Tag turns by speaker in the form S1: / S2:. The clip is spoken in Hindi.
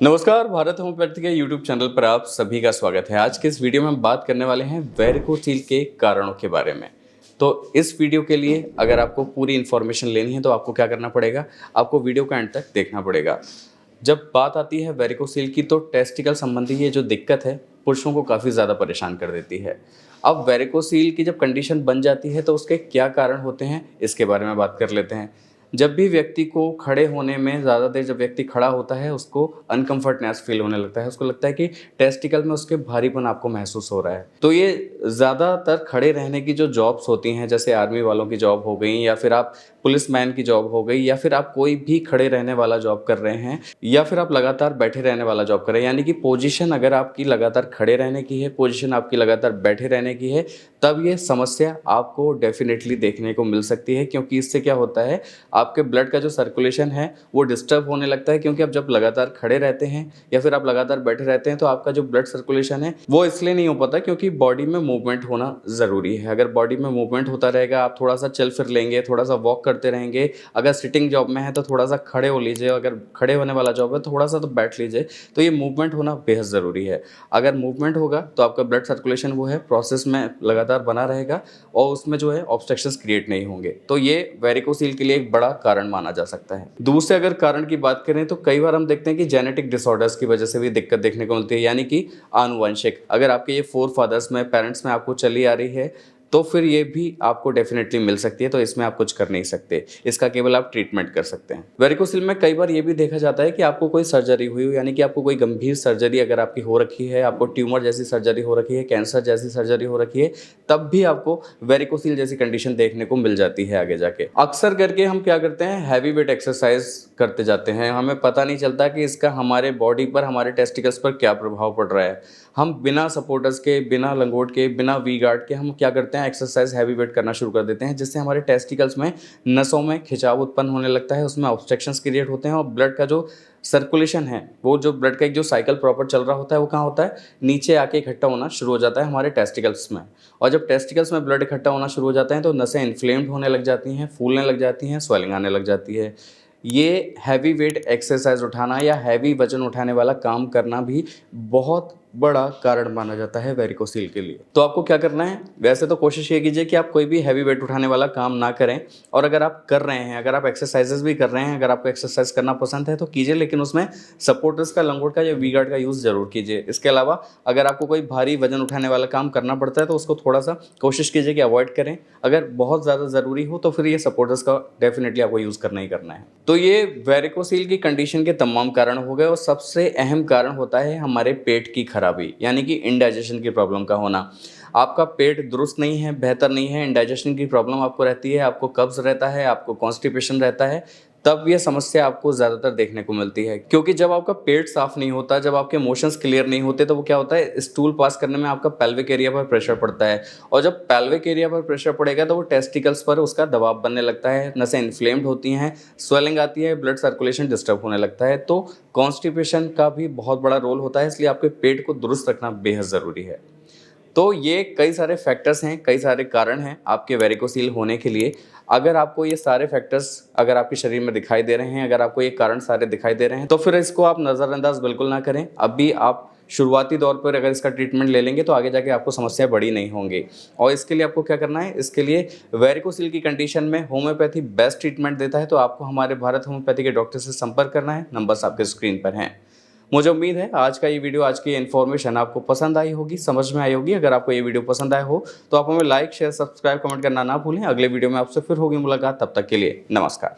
S1: नमस्कार, भारत होम्योपैथी के यूट्यूब चैनल पर आप सभी का स्वागत है। आज के इस वीडियो में हम बात करने वाले हैं वेरिकोसील के कारणों के बारे में। तो इस वीडियो के लिए अगर आपको पूरी इन्फॉर्मेशन लेनी है तो आपको क्या करना पड़ेगा, आपको वीडियो का एंड तक देखना पड़ेगा। जब बात आती है वेरिकोसील की तो टेस्टिकल संबंधी ये जो दिक्कत है पुरुषों को काफ़ी ज़्यादा परेशान कर देती है। अब वेरिकोसील की जब कंडीशन बन जाती है तो उसके क्या कारण होते हैं, इसके बारे में बात कर लेते हैं। जब भी व्यक्ति को खड़े होने में ज़्यादा देर जब व्यक्ति खड़ा होता है उसको अनकम्फर्टनेस फील होने लगता है, उसको लगता है कि टेस्टिकल में उसके भारीपन आपको महसूस हो रहा है। तो ये ज़्यादातर खड़े रहने की जो जॉब्स होती हैं, जैसे आर्मी वालों की जॉब हो गई या फिर आप पुलिसमैन की जॉब हो गई या फिर आप कोई भी खड़े रहने वाला जॉब कर रहे हैं या फिर आप लगातार बैठे रहने वाला जॉब कर रहे हैं, यानी कि पोजीशन अगर आपकी लगातार खड़े रहने की है, पोजीशन आपकी लगातार बैठे रहने की है, तब ये समस्या आपको डेफिनेटली देखने को मिल सकती है। क्योंकि इससे क्या होता है, आपके ब्लड का जो सर्कुलेशन है वो डिस्टर्ब होने लगता है। क्योंकि आप जब लगातार खड़े रहते हैं या फिर आप लगातार बैठे रहते हैं तो आपका जो ब्लड सर्कुलेशन है वो इसलिए नहीं हो पाता क्योंकि बॉडी में मूवमेंट होना ज़रूरी है। अगर बॉडी में मूवमेंट होता रहेगा, आप थोड़ा सा चल फिर लेंगे, थोड़ा सा वॉक करते रहेंगे, अगर सिटिंग जॉब में है तो थोड़ा सा खड़े हो लीजिए, अगर खड़े होने वाला जॉब है थोड़ा सा तो बैठ लीजिए। तो ये मूवमेंट होना बेहद ज़रूरी है। अगर मूवमेंट होगा तो आपका ब्लड सर्कुलेशन वो है प्रोसेस में लगातार बना रहेगा और उसमें जो है ऑब्स्ट्रक्शंस क्रिएट नहीं होंगे। तो ये वेरिकोसील के लिए एक बड़ा कारण माना जा सकता है। दूसरे अगर कारण की बात करें तो कई बार हम देखते हैं कि जेनेटिक डिसऑर्डर्स की वजह से भी दिक्कत देखने को मिलती है, यानी कि आनुवंशिक। अगर आपके ये फोर फादर्स में, पेरेंट्स में आपको चली आ रही है तो फिर ये भी आपको डेफिनेटली मिल सकती है। तो इसमें आप कुछ कर नहीं सकते, इसका केवल आप ट्रीटमेंट कर सकते हैं। वेरिकोसिल में कई बार ये भी देखा जाता है कि आपको कोई सर्जरी हुई हो, यानी कि आपको कोई गंभीर सर्जरी अगर आपकी हो रखी है, आपको ट्यूमर जैसी सर्जरी हो रखी है, कैंसर जैसी सर्जरी हो रखी है, तब भी आपको वेरिकोसिल जैसी कंडीशन देखने को मिल जाती है आगे जाके। अक्सर करके हम क्या करते हैं, हैवी वेट एक्सरसाइज करते जाते हैं, हमें पता नहीं चलता कि इसका हमारे बॉडी पर, हमारे टेस्टिकल्स पर क्या प्रभाव पड़ रहा है। हम बिना सपोर्टर्स के, बिना लंगोट के, बिना वी गार्ड के हम क्या करते हैं, एक्सरसाइज हैवी वेट करना शुरू कर देते हैं, जिससे हमारे टेस्टिकल्स में नसों में खिंचाव उत्पन्न होने लगता है, उसमें ऑब्स्ट्रक्शंस क्रिएट होते हैं और ब्लड का जो सर्कुलेशन है, वो जो ब्लड का एक जो साइकिल प्रॉपर चल रहा होता है वो कहाँ होता है, नीचे आके इकट्ठा होना शुरू हो जाता है हमारे टेस्टिकल्स में। और जब टेस्टिकल्स में ब्लड इकट्ठा होना शुरू हो जाते हैं तो नसें इन्फ्लेम्ड होने लग जाती हैं, फूलने लग जाती हैं, स्वेलिंग आने लग जाती है। ये हैवी वेट एक्सरसाइज उठाना या हैवी वजन उठाने वाला काम करना भी बहुत बड़ा कारण माना जाता है वेरिकोसील के लिए। तो आपको क्या करना है, वैसे तो कोशिश ये कीजिए कि आप कोई भी हैवी वेट उठाने वाला काम ना करें। और अगर आप कर रहे हैं, अगर आप एक्सरसाइजेस भी कर रहे हैं, अगर आपको एक्सरसाइज करना पसंद है तो कीजिए, लेकिन उसमें सपोर्टर्स का, लंगोट का या वी गार्ड का यूज़ ज़रूर कीजिए। इसके अलावा अगर आपको कोई भारी वजन उठाने वाला काम करना पड़ता है तो उसको थोड़ा सा कोशिश कीजिए कि अवॉइड करें। अगर बहुत ज़्यादा ज़रूरी हो तो फिर ये सपोर्टर्स का डेफिनेटली आपको यूज़ करना ही करना है। तो ये वेरिकोसील की कंडीशन के तमाम कारण हो गए और सबसे अहम कारण होता है हमारे पेट की खराबी, यानी कि इंडाइजेशन की प्रॉब्लम का होना। आपका पेट दुरुस्त नहीं है, बेहतर नहीं है, इंडाइजेशन की प्रॉब्लम आपको रहती है, आपको कब्ज़ रहता है, आपको कॉन्स्टिपेशन रहता है, तब ये समस्या आपको ज़्यादातर देखने को मिलती है। क्योंकि जब आपका पेट साफ़ नहीं होता, जब आपके मोशंस क्लियर नहीं होते तो वो क्या होता है, स्टूल पास करने में आपका पेल्विक एरिया पर प्रेशर पड़ता है और जब पेल्विक एरिया पर प्रेशर पड़ेगा तो वो टेस्टिकल्स पर उसका दबाव बनने लगता है, नसें इन्फ्लेम्ड होती हैं, स्वेलिंग आती है, ब्लड सर्कुलेशन डिस्टर्ब होने लगता है। तो कॉन्स्टिपेशन का भी बहुत बड़ा रोल होता है, इसलिए आपके पेट को दुरुस्त रखना बेहद ज़रूरी है। तो ये कई सारे फैक्टर्स हैं, कई सारे कारण हैं आपके वेरिकोसील होने के लिए। अगर आपको ये सारे फैक्टर्स अगर आपके शरीर में दिखाई दे रहे हैं, अगर आपको ये कारण सारे दिखाई दे रहे हैं तो फिर इसको आप नज़रअंदाज बिल्कुल ना करें। अभी आप शुरुआती दौर पर अगर इसका ट्रीटमेंट ले लेंगे तो आगे जाके आपको समस्या बड़ी नहीं होंगी। और इसके लिए आपको क्या करना है, इसके लिए वेरिकोसील की कंडीशन में होम्योपैथी बेस्ट ट्रीटमेंट देता है। तो आपको हमारे भारत होम्योपैथी के डॉक्टर से संपर्क करना है, नंबर्स आपके स्क्रीन पर हैं। मुझे उम्मीद है आज का ये वीडियो, आज की इन्फॉर्मेशन आपको पसंद आई होगी, समझ में आई होगी। अगर आपको ये वीडियो पसंद आया हो तो आप हमें लाइक, शेयर, सब्सक्राइब, कमेंट करना ना भूलें। अगले वीडियो में आपसे फिर होगी मुलाकात, तब तक के लिए नमस्कार।